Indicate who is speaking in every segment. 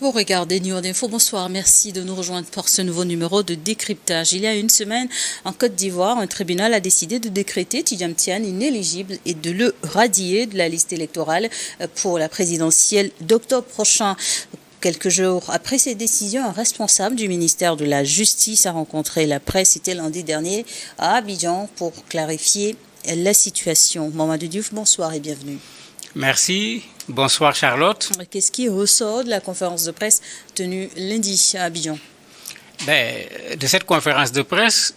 Speaker 1: Vous regardez New Info, bonsoir, merci de nous rejoindre pour ce nouveau numéro de décryptage. Il y a une semaine, en Côte d'Ivoire, un tribunal a décidé de décréter Tidjam Tian inéligible et de le radier de la liste électorale pour la présidentielle d'octobre prochain. Quelques jours après ces décisions, un responsable du ministère de la Justice a rencontré la presse, c'était lundi dernier, à Abidjan pour clarifier la situation. Mamadou Diouf, bonsoir et bienvenue.
Speaker 2: Merci. Bonsoir Charlotte.
Speaker 1: Qu'est-ce qui ressort de la conférence de presse tenue lundi à Abidjan?
Speaker 2: De cette conférence de presse,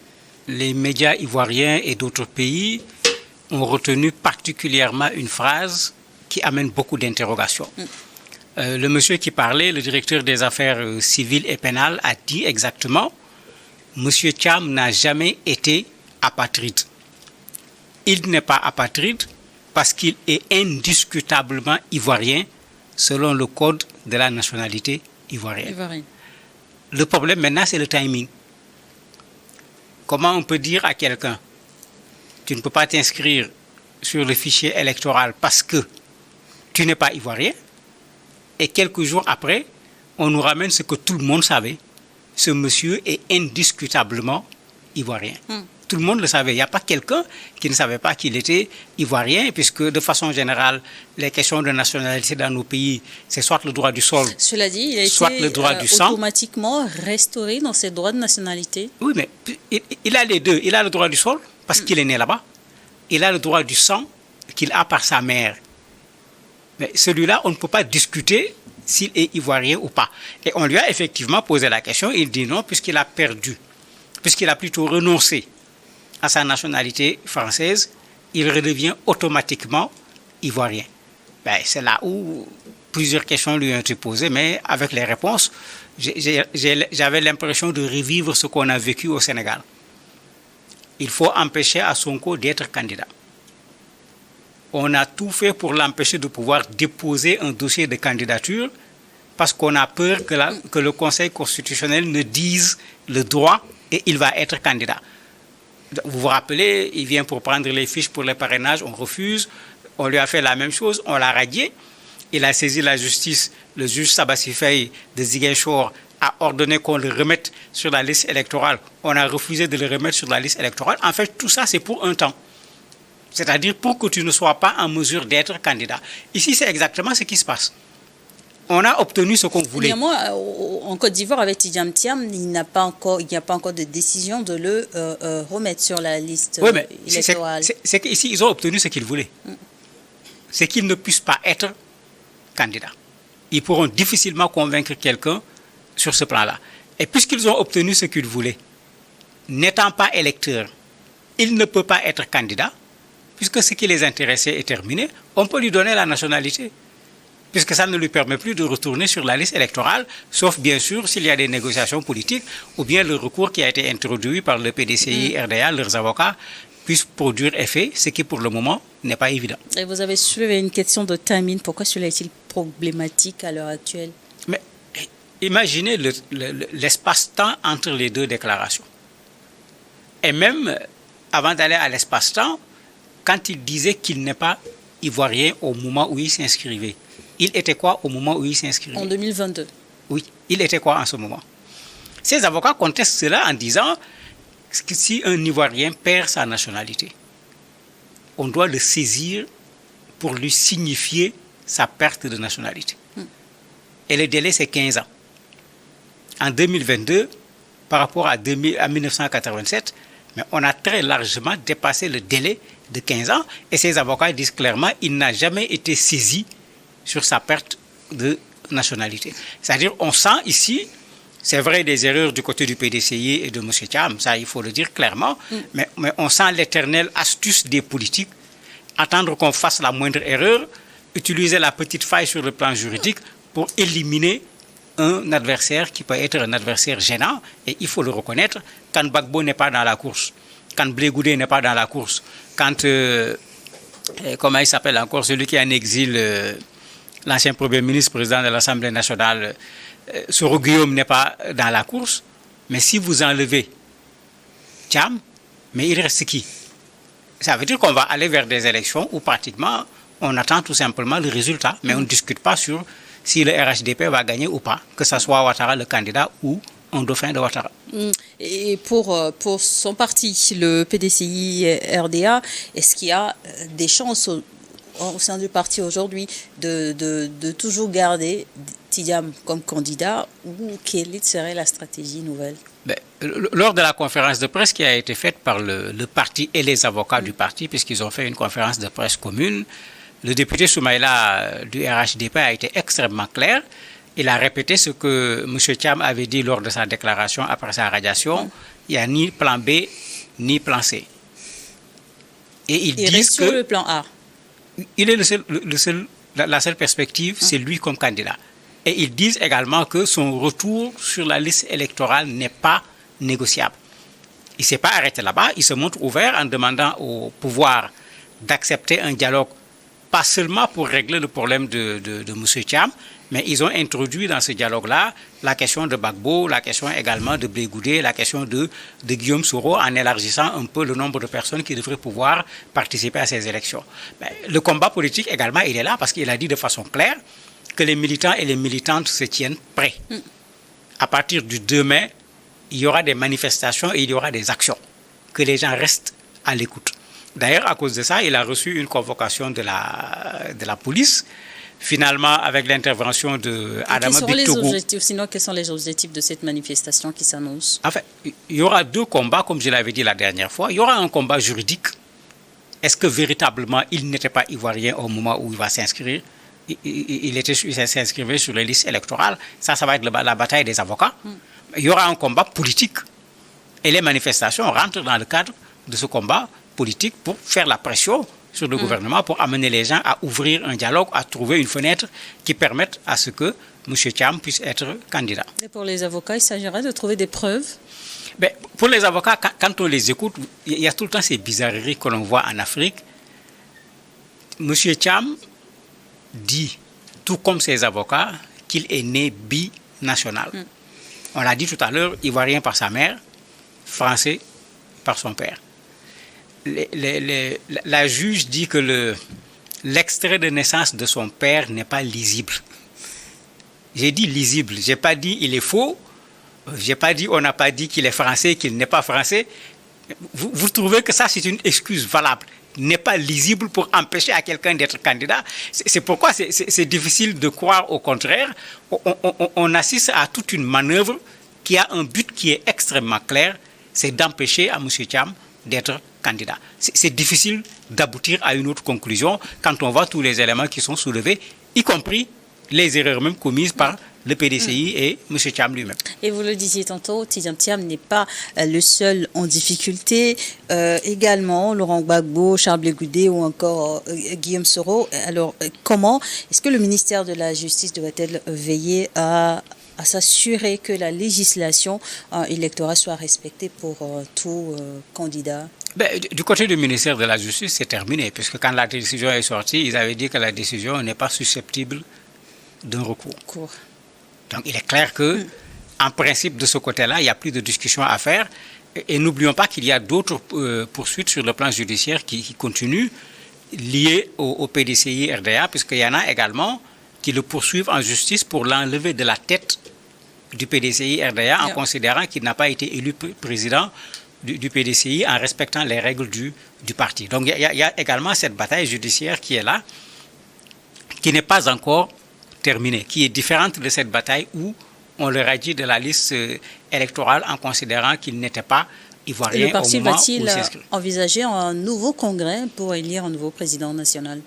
Speaker 2: les médias ivoiriens et d'autres pays ont retenu particulièrement une phrase qui amène beaucoup d'interrogations. Le monsieur qui parlait, le directeur des affaires civiles et pénales, a dit exactement « Monsieur Thiam n'a jamais été apatride. Il n'est pas apatride parce qu'il est indiscutablement ivoirien selon le code de la nationalité ivoirienne. » Le problème maintenant, c'est le timing. Comment on peut dire à quelqu'un « Tu ne peux pas t'inscrire sur le fichier électoral parce que tu n'es pas ivoirien » et quelques jours après, on nous ramène ce que tout le monde savait. Ce monsieur est indiscutablement ivoirien. Tout le monde le savait. Il n'y a pas quelqu'un qui ne savait pas qu'il était ivoirien, puisque de façon générale, les questions de nationalité dans nos pays, c'est soit le droit du sol,
Speaker 1: cela dit, il a
Speaker 2: soit
Speaker 1: été
Speaker 2: le droit du sang.
Speaker 1: Automatiquement restauré dans ses droits de nationalité.
Speaker 2: Oui, mais il a les deux. Il a le droit du sol, parce qu'il est né là-bas. Il a le droit du sang, qu'il a par sa mère. Mais celui-là, on ne peut pas discuter s'il est ivoirien ou pas. Et on lui a effectivement posé la question, il dit non, puisqu'il a perdu, puisqu'il a plutôt renoncé à sa nationalité française, il redevient automatiquement ivoirien. C'est là où plusieurs questions lui ont été posées, mais avec les réponses, j'avais l'impression de revivre ce qu'on a vécu au Sénégal. Il faut empêcher à Sonko d'être candidat. On a tout fait pour l'empêcher de pouvoir déposer un dossier de candidature parce qu'on a peur que le Conseil constitutionnel ne dise le droit et il va être candidat. Vous vous rappelez, il vient pour prendre les fiches pour les parrainages, on refuse. On lui a fait la même chose, on l'a radié. Il a saisi la justice. Le juge Sabassi Faye de Ziguinchor a ordonné qu'on le remette sur la liste électorale. On a refusé de le remettre sur la liste électorale. En fait, tout ça, c'est pour un temps. C'est-à-dire pour que tu ne sois pas en mesure d'être candidat. Ici, c'est exactement ce qui se passe. On a obtenu ce qu'on voulait.
Speaker 1: Néanmoins, en Côte d'Ivoire, avec Tidjam Tiam, il n'y a pas encore de décision de le remettre sur la liste électorale.
Speaker 2: C'est qu'ici, ils ont obtenu ce qu'ils voulaient. C'est qu'ils ne puissent pas être candidats. Ils pourront difficilement convaincre quelqu'un sur ce plan-là. Et puisqu'ils ont obtenu ce qu'ils voulaient, n'étant pas électeurs, il ne peut pas être candidat, puisque ce qui les intéressait est terminé, on peut lui donner la nationalité. Puisque ça ne lui permet plus de retourner sur la liste électorale, sauf bien sûr s'il y a des négociations politiques ou bien le recours qui a été introduit par le PDCI, RDA, leurs avocats, puisse produire effet, ce qui pour le moment n'est pas évident.
Speaker 1: Et vous avez soulevé une question de timing. Pourquoi cela est-il problématique à l'heure actuelle?
Speaker 2: Mais imaginez l'espace-temps entre les deux déclarations. Et même avant d'aller à l'espace-temps, quand il disait qu'il n'est pas ivoirien au moment où il s'inscrivait, il était quoi au moment où il s'inscrivait?
Speaker 1: En 2022.
Speaker 2: Oui, il était quoi en ce moment? Ces avocats contestent cela en disant que si un Ivoirien perd sa nationalité, on doit le saisir pour lui signifier sa perte de nationalité. Et le délai, c'est 15 ans. En 2022, par rapport à 1987, mais on a très largement dépassé le délai de 15 ans. Et ces avocats disent clairement qu'il n'a jamais été saisi sur sa perte de nationalité. C'est-à-dire, on sent ici, c'est vrai, des erreurs du côté du PDCI et de M. Thiam, ça il faut le dire clairement, mais on sent l'éternelle astuce des politiques, attendre qu'on fasse la moindre erreur, utiliser la petite faille sur le plan juridique pour éliminer un adversaire qui peut être un adversaire gênant, et il faut le reconnaître, quand Gbagbo n'est pas dans la course, quand Blé Goudé n'est pas dans la course, quand, comment il s'appelle encore, celui qui est en exil, l'ancien Premier ministre, président de l'Assemblée nationale, Soro Guillaume n'est pas dans la course, mais si vous enlevez Thiam, mais il reste qui? Ça veut dire qu'on va aller vers des élections où pratiquement on attend tout simplement le résultat, mais on ne discute pas sur si le RHDP va gagner ou pas, que ce soit Ouattara le candidat ou un dauphin de Ouattara.
Speaker 1: Et pour son parti, le PDCI-RDA, est-ce qu'il y a des chances au sein du parti aujourd'hui de toujours garder Tidiam comme candidat, ou quelle serait la stratégie nouvelle?
Speaker 2: Lors de la conférence de presse qui a été faite par le parti et les avocats du parti, puisqu'ils ont fait une conférence de presse commune, le député Soumaïla du RHDP a été extrêmement clair. Il a répété ce que M. Thiam avait dit lors de sa déclaration après sa radiation. Il n'y a ni plan B, ni plan C. Et
Speaker 1: il reste sur le plan A.
Speaker 2: Il est la seule perspective, c'est lui comme candidat. Et ils disent également que son retour sur la liste électorale n'est pas négociable. Il ne s'est pas arrêté là-bas, il se montre ouvert en demandant au pouvoir d'accepter un dialogue, pas seulement pour régler le problème de M. Thiam, mais ils ont introduit dans ce dialogue-là la question de Gbagbo, la question également de Blé Goudé, la question de Guillaume Soro, en élargissant un peu le nombre de personnes qui devraient pouvoir participer à ces élections. Mais le combat politique également, il est là parce qu'il a dit de façon claire que les militants et les militantes se tiennent prêts. À partir du 2 mai, il y aura des manifestations et il y aura des actions. Que les gens restent à l'écoute. D'ailleurs, à cause de ça, il a reçu une convocation de la police. Finalement, avec l'intervention de Adama Bictogo.
Speaker 1: Sinon, quels sont les objectifs de cette manifestation qui s'annonce?
Speaker 2: En fait, il y aura 2 combats, comme je l'avais dit la dernière fois. Il y aura un combat juridique. Est-ce que véritablement, il n'était pas ivoirien au moment où il va s'inscrire? Il s'inscrivait sur les listes électorales. Ça va être la bataille des avocats. Il y aura un combat politique. Et les manifestations rentrent dans le cadre de ce combat politique pour faire la pression sur le gouvernement, pour amener les gens à ouvrir un dialogue, à trouver une fenêtre qui permette à ce que M. Thiam puisse être candidat.
Speaker 1: Et pour les avocats, il s'agirait de trouver des preuves?
Speaker 2: Pour les avocats, quand on les écoute, il y a tout le temps ces bizarreries que l'on voit en Afrique. M. Thiam dit, tout comme ses avocats, qu'il est né binational. On l'a dit tout à l'heure, ivoirien par sa mère, français par son père. La juge dit que l'extrait de naissance de son père n'est pas lisible. J'ai dit lisible, je n'ai pas dit il est faux, on n'a pas dit qu'il est français, qu'il n'est pas français. Vous trouvez que ça c'est une excuse valable, n'est pas lisible pour empêcher à quelqu'un d'être candidat? C'est pourquoi c'est difficile de croire au contraire. On assiste à toute une manœuvre qui a un but qui est extrêmement clair, c'est d'empêcher à M. Thiam d'être candidat. C'est difficile d'aboutir à une autre conclusion quand on voit tous les éléments qui sont soulevés, y compris les erreurs même commises par le PDCI et M. Thiam lui-même.
Speaker 1: Et vous le disiez tantôt, Tidiam Thiam n'est pas le seul en difficulté. Également, Laurent Gbagbo, Charles Blé Goudé ou encore Guillaume Soro. Alors, comment est-ce que le ministère de la Justice doit-elle veiller à s'assurer que la législation électorale soit respectée pour tout candidat?
Speaker 2: Du côté du ministère de la Justice, c'est terminé, puisque quand la décision est sortie, ils avaient dit que la décision n'est pas susceptible d'un recours. Donc il est clair que, en principe, de ce côté-là, il n'y a plus de discussion à faire. Et n'oublions pas qu'il y a d'autres poursuites sur le plan judiciaire qui continuent, liées au PDCI RDA, puisqu'il y en a également qui le poursuivent en justice pour l'enlever de la tête du PDCI RDA en considérant qu'il n'a pas été élu président du PDCI en respectant les règles du parti. Donc il y a également cette bataille judiciaire qui est là, qui n'est pas encore terminée, qui est différente de cette bataille où on leur a dit de la liste électorale en considérant qu'il n'était pas ivoirien.
Speaker 1: Le parti va-t-il envisager un nouveau congrès pour élire un nouveau président national?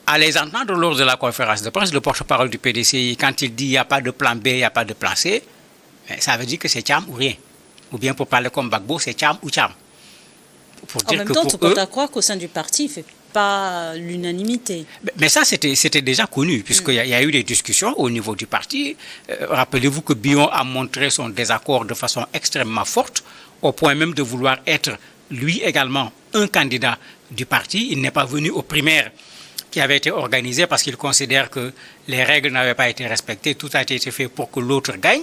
Speaker 2: À les entendre lors de la conférence de presse, le porte-parole du PDCI, quand il dit il n'y a pas de plan B, il n'y a pas de plan C, ça veut dire que c'est Thiam ou rien. Ou bien pour parler comme Gbagbo, c'est Thiam ou Thiam.
Speaker 1: En même temps, tu peux croire qu'au sein du parti, il ne fait pas l'unanimité.
Speaker 2: Mais ça, c'était déjà connu, puisqu'il y a eu des discussions au niveau du parti. Rappelez-vous que Bion a montré son désaccord de façon extrêmement forte, au point même de vouloir être, lui également, un candidat du parti. Il n'est pas venu aux primaires qui avaient été organisées parce qu'il considère que les règles n'avaient pas été respectées. Tout a été fait pour que l'autre gagne.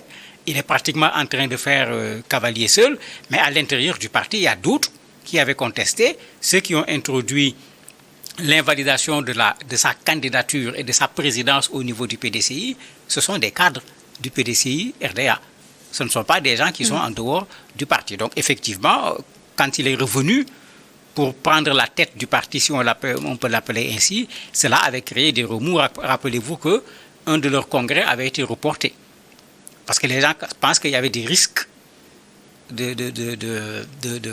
Speaker 2: Il est pratiquement en train de faire cavalier seul. Mais à l'intérieur du parti, il y a d'autres qui avaient contesté, ceux qui ont introduit l'invalidation de sa candidature et de sa présidence au niveau du PDCI, ce sont des cadres du PDCI RDA. Ce ne sont pas des gens qui sont en dehors du parti. Donc effectivement, quand il est revenu pour prendre la tête du parti, si on peut l'appeler ainsi, cela avait créé des remous. Rappelez-vous qu'un de leurs congrès avait été reporté. Parce que les gens pensent qu'il y avait des risques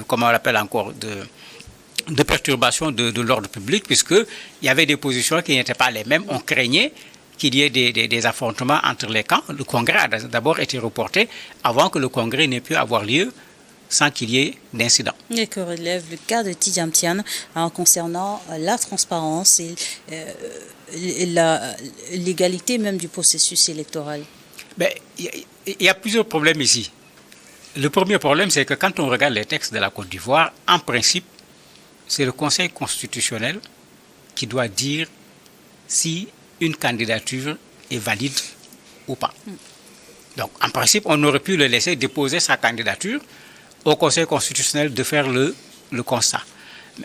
Speaker 2: comment on l'appelle encore, de perturbation de l'ordre public, puisqu'il y avait des positions qui n'étaient pas les mêmes. On craignait qu'il y ait des affrontements entre les camps. Le congrès a d'abord été reporté avant que le congrès n'ait pu avoir lieu sans qu'il y ait d'incident.
Speaker 1: Et que relève le cas de Tidjane Tian concernant la transparence et la légalité même du processus électoral.
Speaker 2: Il y a plusieurs problèmes ici. Le premier problème, c'est que quand on regarde les textes de la Côte d'Ivoire, en principe, c'est le Conseil constitutionnel qui doit dire si une candidature est valide ou pas. Donc, en principe, on aurait pu le laisser déposer sa candidature au Conseil constitutionnel de faire le constat.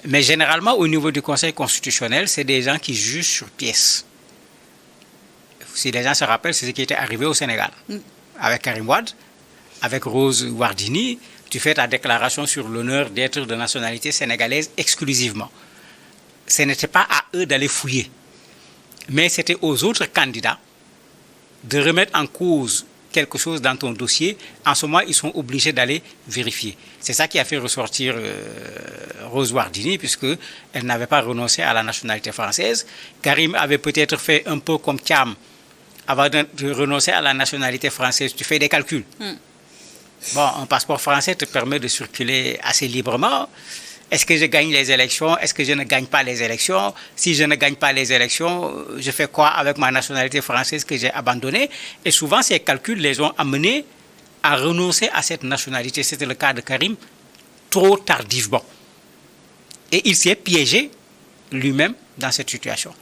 Speaker 2: Mais généralement, au niveau du Conseil constitutionnel, c'est des gens qui jugent sur pièce. Si les gens se rappellent, c'est ce qui était arrivé au Sénégal. Avec Karim Wade, avec Rose Wardini, tu fais ta déclaration sur l'honneur d'être de nationalité sénégalaise exclusivement. Ce n'était pas à eux d'aller fouiller, mais c'était aux autres candidats de remettre en cause quelque chose dans ton dossier. En ce moment, ils sont obligés d'aller vérifier. C'est ça qui a fait ressortir Rose Wardini, puisqu'elle n'avait pas renoncé à la nationalité française. Karim avait peut-être fait un peu comme Thiam. Avant de renoncer à la nationalité française, tu fais des calculs. Bon, un passeport français te permet de circuler assez librement. Est-ce que je gagne les élections? Est-ce que je ne gagne pas les élections? Si je ne gagne pas les élections, je fais quoi avec ma nationalité française que j'ai abandonnée? Et souvent, ces calculs les ont amenés à renoncer à cette nationalité. C'était le cas de Karim, trop tardivement. Et il s'est piégé lui-même dans cette situation.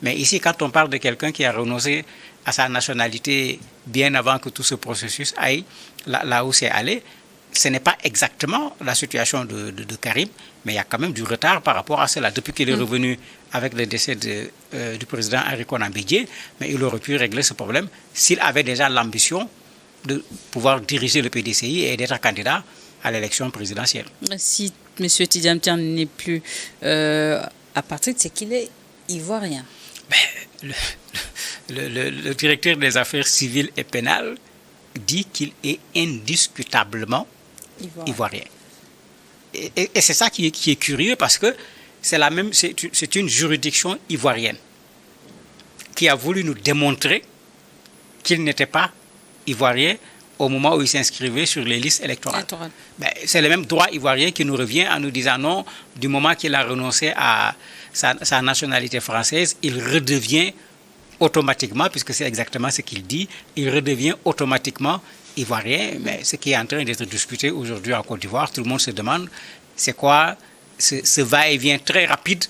Speaker 2: Mais ici, quand on parle de quelqu'un qui a renoncé à sa nationalité bien avant que tout ce processus aille là où c'est allé, ce n'est pas exactement la situation de Karim, mais il y a quand même du retard par rapport à cela. Depuis qu'il est revenu avec le décès du président Henri Konan Bédié, mais il aurait pu régler ce problème s'il avait déjà l'ambition de pouvoir diriger le PDCI et d'être candidat à l'élection présidentielle.
Speaker 1: Si M. Tidjane Tian n'est plus apartheid, c'est qu'il est ivoirien.
Speaker 2: Le directeur des affaires civiles et pénales dit qu'il est indiscutablement ivoirien. Et c'est ça qui est curieux, parce que c'est une juridiction ivoirienne qui a voulu nous démontrer qu'il n'était pas ivoirien au moment où il s'inscrivait sur les listes électorales. C'est le même droit ivoirien qui nous revient en nous disant non, du moment qu'il a renoncé à sa nationalité française, il redevient automatiquement, puisque c'est exactement ce qu'il dit, il redevient automatiquement ivoirien. Mais ce qui est en train d'être discuté aujourd'hui en Côte d'Ivoire, tout le monde se demande c'est quoi ce va-et-vient très rapide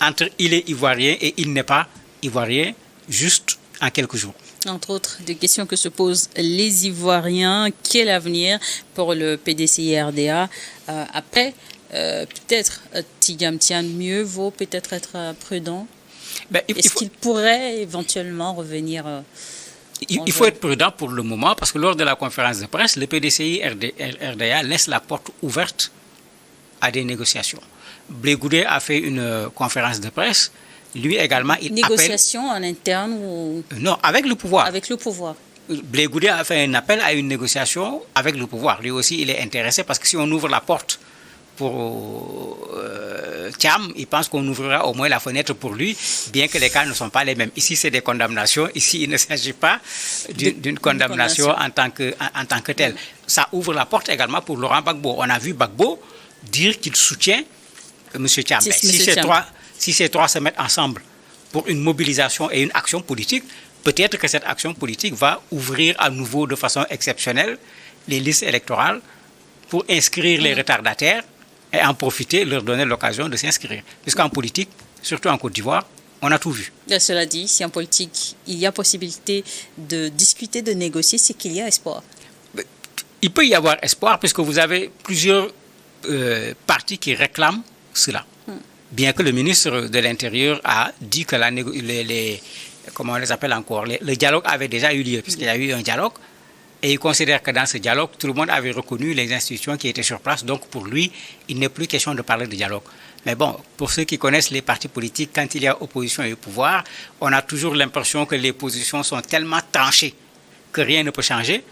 Speaker 2: entre il est ivoirien et il n'est pas ivoirien, juste en quelques jours.
Speaker 1: Entre autres, des questions que se posent les Ivoiriens. Quel avenir pour le PDCI-RDA après peut-être Tidjane Tian, mieux vaut peut-être être prudent. Est-ce qu'il pourrait éventuellement revenir
Speaker 2: il faut être prudent pour le moment, parce que lors de la conférence de presse, le PDCI-RDA laisse la porte ouverte à des négociations. Blé Goudé a fait une conférence de presse. Lui également, il
Speaker 1: négociation en interne ou...
Speaker 2: Non, avec le pouvoir.
Speaker 1: Avec le pouvoir.
Speaker 2: Blé Goudé a fait un appel à une négociation avec le pouvoir. Lui aussi, il est intéressé, parce que si on ouvre la porte pour Thiam, il pense qu'on ouvrira au moins la fenêtre pour lui, bien que les cas ne sont pas les mêmes. Ici, c'est des condamnations. Ici, il ne s'agit pas d'une condamnation en tant que telle. Ça ouvre la porte également pour Laurent Gbagbo. On a vu Gbagbo dire qu'il soutient M. Thiam. Si ces trois se mettent ensemble pour une mobilisation et une action politique, peut-être que cette action politique va ouvrir à nouveau de façon exceptionnelle les listes électorales pour inscrire les retardataires et en profiter, leur donner l'occasion de s'inscrire. Puisqu'en politique, surtout en Côte d'Ivoire, on a tout vu.
Speaker 1: Cela dit, si en politique, il y a possibilité de discuter, de négocier, c'est qu'il y a espoir.
Speaker 2: Il peut y avoir espoir, puisque vous avez plusieurs partis qui réclament cela. bien que le ministre de l'Intérieur a dit que comment on les appelle encore, le dialogue avait déjà eu lieu, puisqu'il y a eu un dialogue, et il considère que dans ce dialogue, tout le monde avait reconnu les institutions qui étaient sur place, donc pour lui, il n'est plus question de parler de dialogue. Mais bon, pour ceux qui connaissent les partis politiques, quand il y a opposition et pouvoir, on a toujours l'impression que les positions sont tellement tranchées que rien ne peut changer.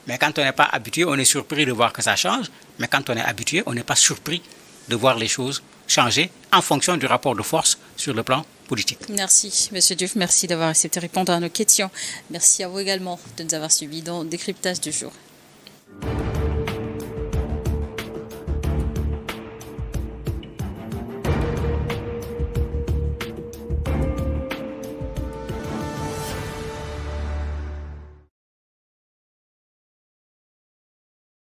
Speaker 2: Mais quand on n'est pas habitué, on est surpris de voir que ça change. Mais quand on est habitué, on n'est pas surpris de voir les choses changer en fonction du rapport de force sur le plan politique.
Speaker 1: Merci, M. Diouf. Merci d'avoir accepté de répondre à nos questions. Merci à vous également de nous avoir suivis dans Décryptage du jour.